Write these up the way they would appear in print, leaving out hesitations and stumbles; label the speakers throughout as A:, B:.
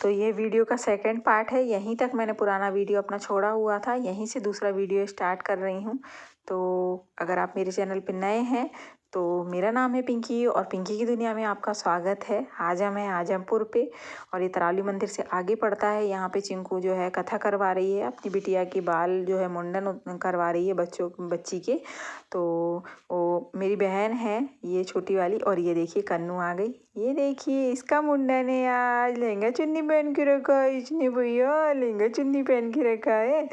A: तो ये वीडियो का सेकंड पार्ट है। यहीं तक मैंने पुराना वीडियो अपना छोड़ा हुआ था, यहीं से दूसरा वीडियो स्टार्ट कर रही हूँ। तो अगर आप मेरे चैनल पे नए हैं तो मेरा नाम है पिंकी और पिंकी की दुनिया में आपका स्वागत है। आज हम हैं आजमपुर पे और ये तरावली मंदिर से आगे पड़ता है। यहाँ पे चिंकू जो है कथा करवा रही है, अपनी बिटिया की बाल जो है मुंडन करवा रही है बच्ची के। तो वो मेरी बहन है ये छोटी वाली, और ये देखिए कन्नू आ गई। ये देखिए इसका मुंडन है आज, लहंगा चुन्नी पहन के रखा है इसने भैया, लहंगा चुन्नी पहन के रखा है।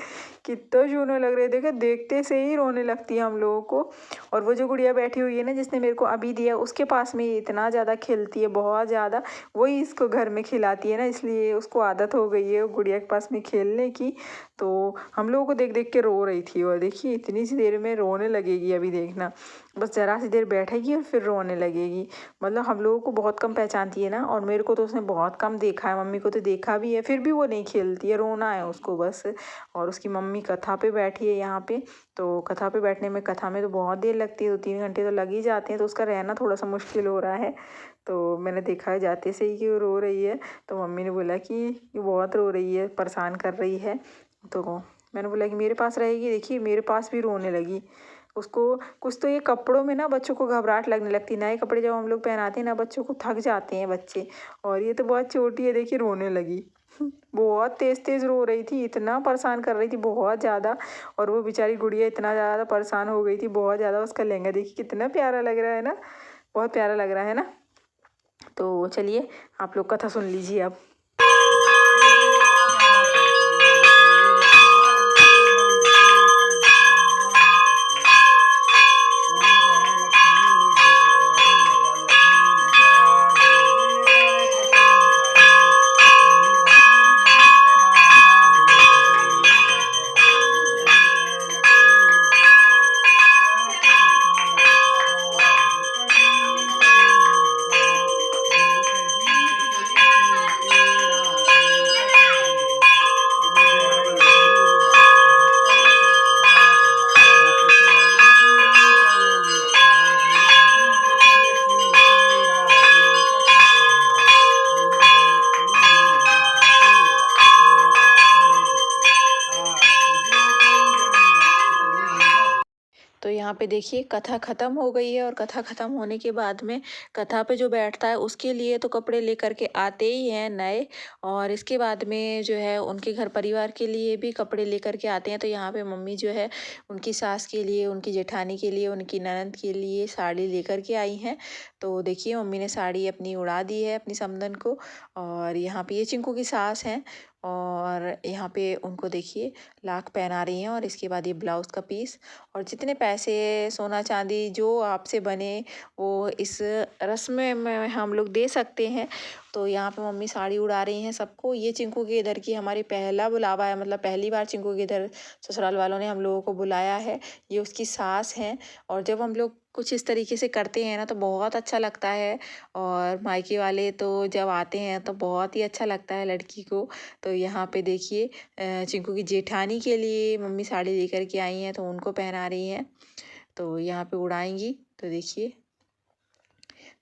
A: कितना सोना लग रहा है, देखो देखते से ही रोने लगती है हम लोगों को। और वो जो गुड़िया बैठी हुई है ना जिसने मेरे को अभी दिया, उसके पास में इतना ज़्यादा खेलती है, बहुत ज़्यादा। वही इसको घर में खिलाती है ना, इसलिए उसको आदत हो गई है गुड़िया के पास में खेलने की। तो हम लोगों को देख देख के रो रही थी, और देखिए इतनी सी देर में रोने लगेगी। अभी देखना, बस ज़रा सी देर बैठेगी और फिर रोने लगेगी। मतलब हम लोगों को बहुत कम पहचानती है ना, और मेरे को तो उसने बहुत कम देखा है, मम्मी को तो देखा भी है, फिर भी वो नहीं खेलती है, रोना है उसको बस। और उसकी मम्मी कथा पे बैठी है यहाँ पे। तो कथा पे बैठने में, कथा में तो बहुत देर लगती है, 2-3 घंटे तो लग ही जाते हैं, तो उसका रहना थोड़ा सा मुश्किल हो रहा है। तो मैंने देखा है जाते से ही कि वो रो रही है, तो मम्मी ने बोला कि ये बहुत रो रही है, परेशान कर रही है। तो मैंने बोला कि मेरे पास रहेगी। देखिए मेरे पास भी रोने लगी। उसको कुछ तो ये कपड़ों में ना बच्चों को घबराहट लगने लगती है। नए कपड़े जब हम लोग पहनाते हैं ना बच्चों को, थक जाते हैं बच्चे। और ये तो बहुत छोटी है, देखिए रोने लगी। बहुत तेज तेज रो रही थी, इतना परेशान कर रही थी बहुत ज़्यादा। और वो बेचारी गुड़िया इतना ज़्यादा परेशान हो गई थी, बहुत ज़्यादा। उसका लहंगा देखिए कितना प्यारा लग रहा है ना, बहुत प्यारा लग रहा है ना। तो चलिए आप लोग कथा सुन लीजिए अब। तो यहाँ पे देखिए कथा ख़त्म हो गई है, और कथा ख़त्म होने के बाद में कथा पे जो बैठता है उसके लिए तो कपड़े लेकर के आते ही हैं नए। और इसके बाद में जो है उनके घर परिवार के लिए भी कपड़े लेकर के आते हैं। तो यहाँ पे मम्मी जो है उनकी सास के लिए, उनकी जेठानी के लिए, उनकी ननद के लिए साड़ी लेकर के आई हैं। तो देखिए मम्मी ने साड़ी अपनी उड़ा दी है अपनी समधन को। और यहाँ पे ये चिंकू की सास हैं, और यहाँ पे उनको देखिए लाख पहना रही हैं। और इसके बाद ये ब्लाउज़ का पीस, और जितने पैसे सोना चांदी जो आपसे बने वो इस रस्म में हम लोग दे सकते हैं। तो यहाँ पे मम्मी साड़ी उड़ा रही हैं सबको। ये चिंकू के इधर की हमारी पहला बुलावा है, मतलब पहली बार चिंकू के इधर ससुराल वालों ने हम लोगों को बुलाया है। ये उसकी सास हैं, और जब हम लोग कुछ इस तरीके से करते हैं ना तो बहुत अच्छा लगता है। और मायके वाले तो जब आते हैं तो बहुत ही अच्छा लगता है लड़की को। तो यहाँ पे देखिए चिंकू की जेठानी के लिए मम्मी साड़ी लेकर के आई हैं, तो उनको पहना रही हैं। तो यहाँ पे उड़ाएंगी। तो देखिए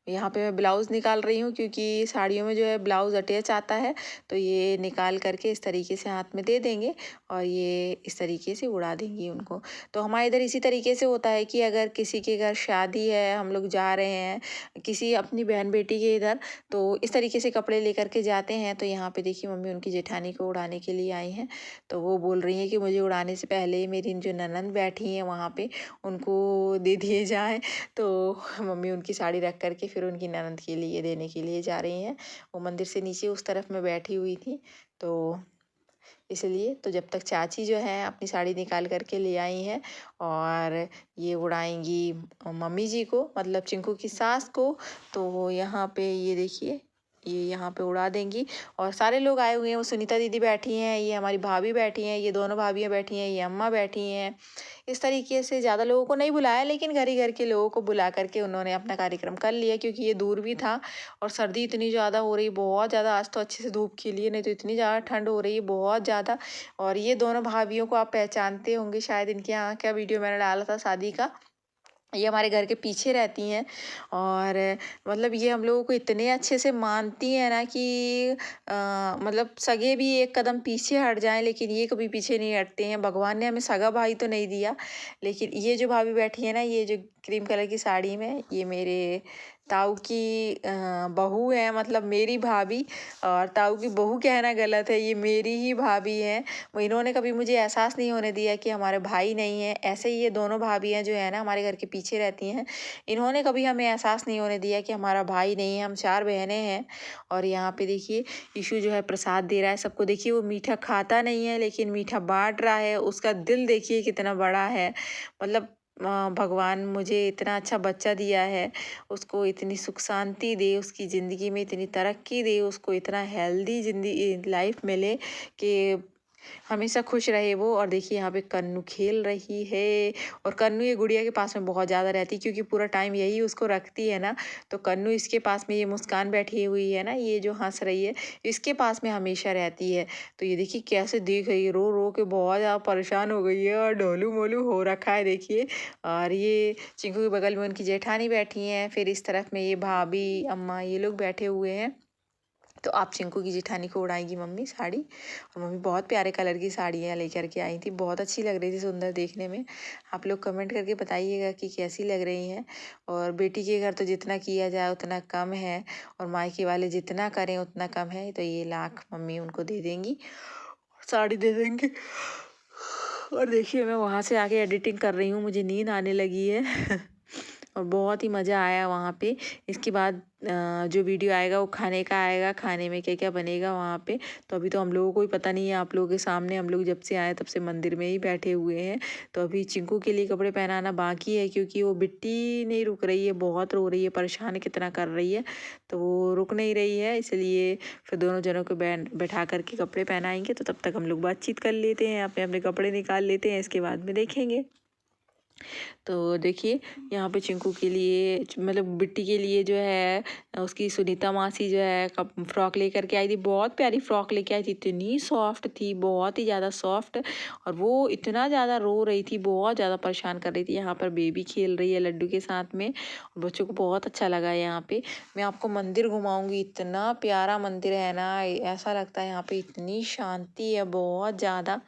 A: यहाँ पे मैं ब्लाउज़ निकाल रही हूँ, क्योंकि साड़ियों में जो है ब्लाउज़ अटैच आता है। तो ये निकाल करके इस तरीके से हाथ में दे देंगे, और ये इस तरीके से उड़ा देंगी उनको। तो हमारे इधर इसी तरीके से होता है कि अगर किसी के घर शादी है, हम लोग जा रहे हैं किसी अपनी बहन बेटी के इधर, तो इस तरीके से कपड़े लेकर के जाते हैं। तो यहाँ पे देखिए मम्मी उनकी जेठानी को उड़ाने के लिए आई हैं। तो वो बोल रही हैं कि मुझे उड़ाने से पहले मेरी जो ननद बैठी हैं वहाँ पे उनको दे दिए जाएँ। तो मम्मी उनकी साड़ी रख कर के फिर उनकी ननद के लिए देने के लिए जा रही हैं। वो मंदिर से नीचे उस तरफ में बैठी हुई थी, तो इसलिए तो जब तक चाची जो है अपनी साड़ी निकाल कर के ले आई हैं, और ये उड़ाएंगी मम्मी जी को, मतलब चिंकू की सास को। तो यहाँ पे ये देखिए ये यहाँ पे उड़ा देंगी। और सारे लोग आए हुए हैं, वो सुनीता दीदी बैठी हैं, ये हमारी भाभी बैठी हैं, ये दोनों भाभियाँ बैठी हैं, ये अम्मा बैठी हैं। इस तरीके से ज़्यादा लोगों को नहीं बुलाया, लेकिन घर ही घर के लोगों को बुला करके उन्होंने अपना कार्यक्रम कर लिया, क्योंकि ये दूर भी था। और सर्दी इतनी ज़्यादा हो रही, बहुत ज़्यादा। आज तो अच्छे से धूप खिली है, नहीं तो इतनी ज़्यादा ठंड हो रही है, बहुत ज़्यादा। और ये दोनों भाभियों को आप पहचानते होंगे शायद, इनके यहाँ का वीडियो मैंने डाला था शादी का। ये हमारे घर के पीछे रहती हैं और मतलब ये हम लोगों को इतने अच्छे से मानती हैं ना कि मतलब सगे भी एक कदम पीछे हट जाएं, लेकिन ये कभी पीछे नहीं हटते हैं। भगवान ने हमें सगा भाई तो नहीं दिया, लेकिन ये जो भाभी बैठी है ना, ये जो क्रीम कलर की साड़ी में, ये मेरे ताऊ की बहू है, मतलब मेरी भाभी। और ताऊ की बहू कहना गलत है, ये मेरी ही भाभी है। वो इन्होंने कभी मुझे एहसास नहीं होने दिया कि हमारे भाई नहीं है। ऐसे ही ये दोनों भाभियाँ जो है ना हमारे घर के पीछे रहती हैं, इन्होंने कभी हमें एहसास नहीं होने दिया कि हमारा भाई नहीं है। हम 4 बहनें हैं। और यहाँ पे देखिए ईशु जो है प्रसाद दे रहा है सबको। देखिए वो मीठा खाता नहीं है, लेकिन मीठा बांट रहा है। उसका दिल देखिए कितना बड़ा है। मतलब भगवान मुझे इतना अच्छा बच्चा दिया है, उसको इतनी सुख शांति दे, उसकी ज़िंदगी में इतनी तरक्की दे, उसको इतना हेल्दी ज़िंदगी लाइफ मिले कि हमेशा खुश रहे वो। और देखिए यहाँ पे कन्नू खेल रही है, और कन्नू ये गुड़िया के पास में बहुत ज़्यादा रहती है, क्योंकि पूरा टाइम यही उसको रखती है ना। तो कन्नू इसके पास में, ये मुस्कान बैठी हुई है ना, ये जो हंस रही है, इसके पास में हमेशा रहती है। तो ये देखिए कैसे देख रही है, रो रो के बहुत ज़्यादा परेशान हो गई है और ढोलू मोलू हो रखा है देखिए। और ये चिंकू के बगल में उनकी जेठानी बैठी हैं, फिर इस तरफ में ये भाभी अम्मा ये लोग बैठे हुए हैं। तो आप चिंकू की जेठानी को उड़ाएंगी मम्मी साड़ी, और मम्मी बहुत प्यारे कलर की साड़ियाँ लेकर के आई थी, बहुत अच्छी लग रही थी, सुंदर देखने में। आप लोग कमेंट करके बताइएगा कि कैसी लग रही हैं। और बेटी के घर तो जितना किया जाए उतना कम है, और मायके वाले जितना करें उतना कम है। तो ये लाख मम्मी उनको दे देंगी, साड़ी दे देंगे। और देखिए मैं वहाँ से आके एडिटिंग कर रही हूँ, मुझे नींद आने लगी है। और बहुत ही मज़ा आया वहाँ पे। इसके बाद जो वीडियो आएगा वो खाने का आएगा, खाने में क्या क्या बनेगा वहाँ पे। तो अभी तो हम लोगों को ही पता नहीं है, आप लोगों के सामने हम लोग जब से आए तब से मंदिर में ही बैठे हुए हैं। तो अभी चिंकू के लिए कपड़े पहनाना बाकी है, क्योंकि वो बिट्टी नहीं रुक रही है, बहुत रो रही है, परेशान कितना कर रही है। तो वो रुक नहीं रही है, इसलिए फिर दोनों जनों को बैठा करके कपड़े पहनाएंगे। तो तब तक हम लोग बातचीत कर लेते हैं, अपने अपने कपड़े निकाल लेते हैं, इसके बाद में देखेंगे। तो देखिए यहाँ पे चिंकू के लिए, मतलब बिट्टी के लिए जो है, उसकी सुनीता मासी जो है फ्रॉक लेकर के आई थी। बहुत प्यारी फ्रॉक लेके आई थी, इतनी सॉफ्ट थी, बहुत ही ज़्यादा सॉफ्ट। और वो इतना ज़्यादा रो रही थी, बहुत ज़्यादा परेशान कर रही थी। यहाँ पर बेबी खेल रही है लड्डू के साथ में, और बच्चों को बहुत अच्छा लगा है। यहाँ पे मैं आपको मंदिर घुमाऊंगी, इतना प्यारा मंदिर है ना, ऐसा लगता है यहाँ पे इतनी शांति है बहुत ज़्यादा।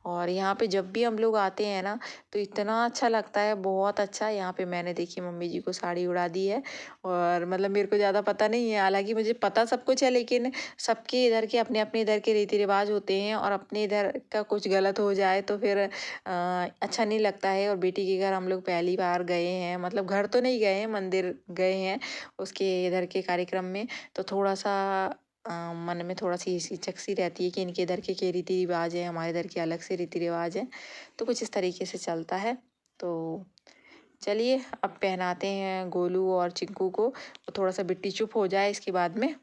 A: और यहाँ पे जब भी हम लोग आते हैं ना, तो इतना अच्छा लगता है, बहुत अच्छा। यहाँ पे मैंने देखी मम्मी जी को साड़ी उड़ा दी है। और मतलब मेरे को ज़्यादा पता नहीं है, हालांकि मुझे पता सब कुछ है, लेकिन सबके इधर के अपने अपने इधर के रीति रिवाज होते हैं, और अपने इधर का कुछ गलत हो जाए तो फिर अच्छा नहीं लगता है। और बेटी के घर हम लोग पहली बार गए हैं, मतलब घर तो नहीं गए हैं, मंदिर गए हैं उसके इधर के कार्यक्रम में। तो थोड़ा सा मन में थोड़ा सी हिचक सी रहती है कि इनके इधर के रीति रिवाज है, हमारे इधर के अलग से रीति रिवाज हैं। तो कुछ इस तरीके से चलता है। तो चलिए अब पहनाते हैं गोलू और चिंकू को, थोड़ा सा बिट्टी चुप हो जाए इसके बाद में।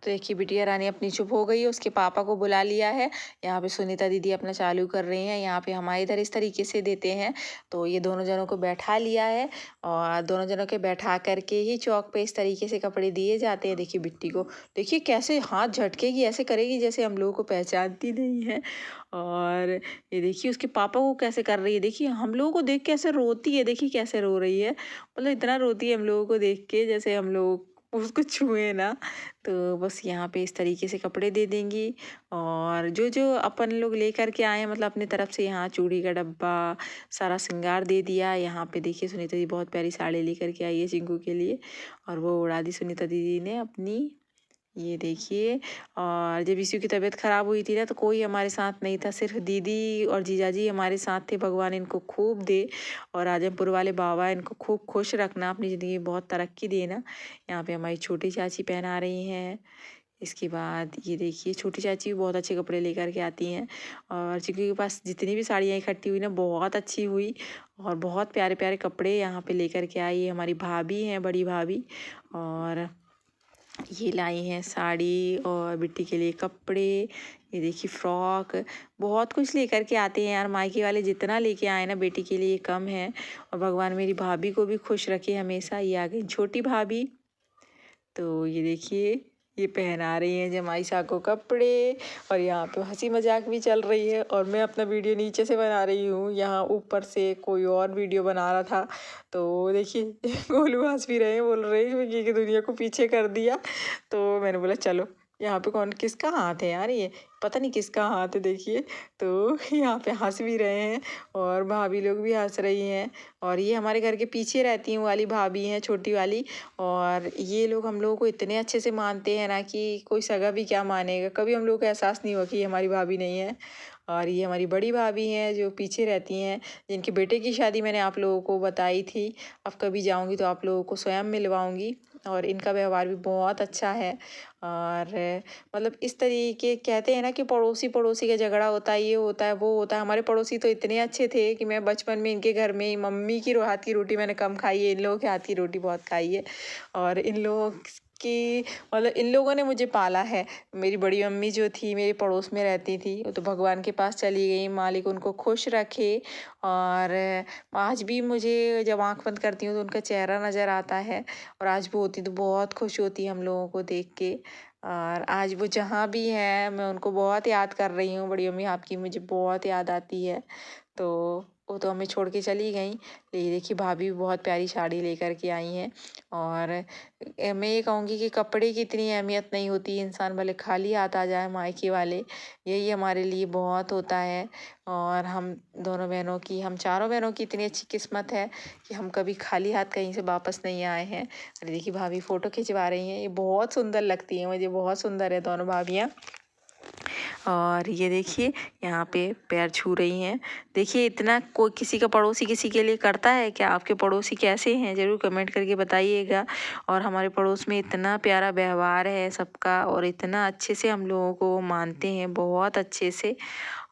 A: तो देखिए बिटिया रानी अपनी चुप हो गई है, उसके पापा को बुला लिया है। यहाँ पे सुनीता दीदी अपना चालू कर रही हैं। यहाँ पे हमारे इधर इस तरीके से देते हैं। तो ये दोनों जनों को बैठा लिया है, और दोनों जनों के बैठा करके ही चौक पे इस तरीके से कपड़े दिए जाते हैं। देखिए बिट्टी को, देखिए कैसे हाथ झटकेगी, ऐसे करेगी जैसे हम लोगों को पहचानती नहीं है। और ये देखिए उसके पापा को कैसे कर रही है, देखिए हम लोगों को देख के कैसे रोती है, देखिए कैसे रो रही है। मतलब इतना रोती है हम लोगों को देख के, जैसे हम लोग उसको छुए ना। तो बस यहाँ पे इस तरीके से कपड़े दे देंगी। और जो जो अपन लोग लेकर के आए हैं, मतलब अपनी तरफ से, यहाँ चूड़ी का डब्बा, सारा श्रृंगार दे दिया। यहाँ पे देखिए सुनीता दी बहुत प्यारी साड़ी लेकर के आई है चिंकू के लिए, और वो उड़ा दी सुनीता दीदी ने अपनी। ये देखिए, और जब ईशु की तबीयत ख़राब हुई थी ना, तो कोई हमारे साथ नहीं था, सिर्फ दीदी और जीजाजी हमारे साथ थे। भगवान इनको खूब दे, और आजमपुर वाले बाबा इनको खूब खुश रखना, अपनी ज़िंदगी में बहुत तरक्की देना। यहाँ पे हमारी छोटी चाची पहना रही हैं। इसके बाद ये देखिए छोटी चाची भी बहुत अच्छे कपड़े लेकर के आती हैं। और चिक्की के पास जितनी भी साड़ियाँ इकट्ठी हुई ना, बहुत अच्छी हुई, और बहुत प्यारे प्यारे कपड़े यहाँ पे लेकर के आई है हमारी भाभी हैं, बड़ी भाभी। और ये लाई हैं साड़ी, और बिट्टी के लिए कपड़े, ये देखिए फ्रॉक, बहुत कुछ लेकर के आते हैं यार। मायके वाले जितना लेके आए ना बेटी के लिए कम है। और भगवान मेरी भाभी को भी खुश रखे हमेशा। ये आ गई छोटी भाभी। तो ये देखिए ये पहना रही हैं जमाई साहब को कपड़े और यहाँ पे हंसी मजाक भी चल रही है और मैं अपना वीडियो नीचे से बना रही हूँ। यहाँ ऊपर से कोई और वीडियो बना रहा था तो देखिए गोलू हंस भी रहे हैं, बोल रहे हैं कि दुनिया को पीछे कर दिया। तो मैंने बोला चलो यहाँ पे कौन किसका हाथ है यार, ये पता नहीं किसका हाथ है देखिए। तो यहाँ पे हंस भी रहे हैं और भाभी लोग भी हंस रही हैं और ये हमारे घर के पीछे रहती हैं वाली भाभी हैं, छोटी वाली। और ये लोग हम लोगों को इतने अच्छे से मानते हैं ना कि कोई सगा भी क्या मानेगा। कभी हम लोग को एहसास नहीं हुआ कि ये हमारी भाभी नहीं है। और ये हमारी बड़ी भाभी हैं जो पीछे रहती हैं, जिनके बेटे की शादी मैंने आप लोगों को बताई थी। अब कभी जाऊंगी तो आप लोगों को स्वयं मिलवाऊंगी और इनका व्यवहार भी बहुत अच्छा है। और मतलब इस तरीके कहते हैं ना कि पड़ोसी पड़ोसी का झगड़ा होता है, ये होता है वो होता है। हमारे पड़ोसी तो इतने अच्छे थे कि मैं बचपन में इनके घर में मम्मी की हाथ की रोटी मैंने कम खाई है, इन लोगों के हाथ की रोटी बहुत खाई है। और इन लोगों कि मतलब इन लोगों ने मुझे पाला है। मेरी बड़ी मम्मी जो थी मेरे पड़ोस में रहती थी, वो तो भगवान के पास चली गई, मालिक उनको खुश रखे। और आज भी मुझे जब आँख बंद करती हूँ तो उनका चेहरा नज़र आता है और आज वो होती तो बहुत खुश होती हम लोगों को देख के। और आज वो जहाँ भी हैं मैं उनको बहुत याद कर रही हूँ। बड़ी मम्मी आपकी मुझे बहुत याद आती है। तो वो तो हमें छोड़ के चली गई। ये देखिए भाभी भी बहुत प्यारी साड़ी लेकर के आई हैं। और मैं ये कहूँगी कि कपड़े की इतनी अहमियत नहीं होती, इंसान भले खाली हाथ आ जाए मायके वाले, यही हमारे लिए बहुत होता है। और हम दोनों बहनों की, हम चारों बहनों की इतनी अच्छी किस्मत है कि हम कभी खाली हाथ कहीं से वापस नहीं आए हैं। अरे देखिए भाभी फ़ोटो खिंचवा रही हैं, ये बहुत सुंदर लगती हैं मुझे, बहुत सुंदर है दोनों भाभियाँ। और ये देखिए यहाँ पे पैर छू रही हैं। देखिए इतना कोई किसी का पड़ोसी किसी के लिए करता है क्या? आपके पड़ोसी कैसे हैं ज़रूर कमेंट करके बताइएगा। और हमारे पड़ोस में इतना प्यारा व्यवहार है सबका और इतना अच्छे से हम लोगों को वो मानते हैं, बहुत अच्छे से।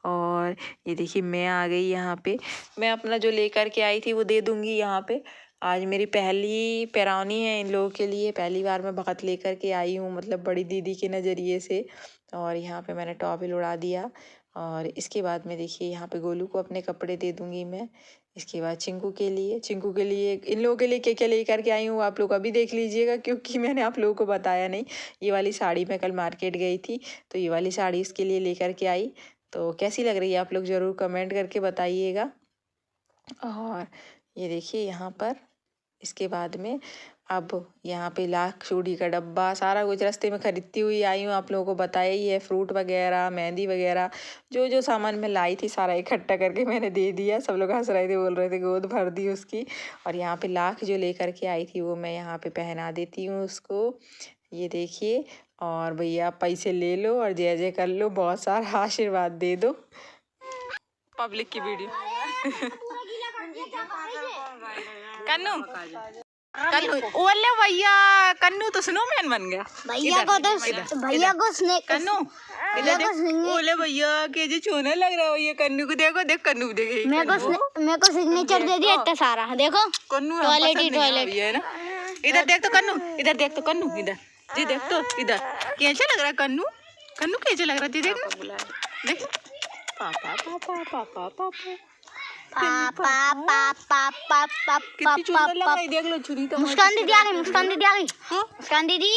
A: और ये देखिए मैं आ गई यहाँ पे, मैं अपना जो लेकर के आई थी वो दे दूँगी यहाँ पे। आज मेरी पहली पैरौनी है इन लोगों के लिए, पहली बार मैं भगत लेकर के आई हूँ, मतलब बड़ी दीदी के नज़रिए से। और यहाँ पे मैंने टॉवेल उड़ा दिया और इसके बाद में देखिए यहाँ पे गोलू को अपने कपड़े दे दूँगी मैं। इसके बाद चिंकू के लिए इन लोगों के लिए क्या क्या लेकर के आई हूँ आप लोग अभी देख लीजिएगा, क्योंकि मैंने आप लोगों को बताया नहीं। ये वाली साड़ी मैं कल मार्केट गई थी तो ये वाली साड़ी इसके लिए लेकर के आई। तो कैसी लग रही है आप लोग ज़रूर कमेंट करके बताइएगा। और ये देखिए यहाँ पर इसके बाद में अब यहाँ पे लाख चूड़ी का डब्बा सारा कुछ रास्ते में खरीदती हुई आई हूँ, आप लोगों को बताया ही है। फ्रूट वगैरह, मेहंदी वगैरह, जो जो सामान मैं लाई थी सारा इकट्ठा करके मैंने दे दिया। सब लोग हंस रहे थे, बोल रहे थे गोद भर दी उसकी। और यहाँ पे लाख जो लेकर के आई थी वो मैं यहाँ पे पहना देती हूँ उसको, ये देखिए। और भैया पैसे ले लो और जय जय कर लो, बहुत सारा आशीर्वाद दे दो। पब्लिक की वीडियो कन्नू ओले भैया, कन्नू तो स्नोमैन बन गया। भैया को कन्नू ओले भैया के जो छोने लग रहा है भैया कन्नू को, देखो देख कन्नू देखे
B: मेरे को सिग्नेचर दे दिया इतना सारा, देखो
A: कन्नू
B: टॉयलेट
A: है ना। इधर देख तो कन्नू, इधर देख तो कन्नू, इधर जी देख तो, इधर कैसा लग रहा है कन्नू, कन्नू कैसा लग रहा है देख ना, देख पापा पापा पापा पापा कितनी सुंदर लग रही, देख लो छुरी तो।
B: मुस्कान दीदी आ गई, मुस्कान दीदी आ गई, मुस्कान दीदी।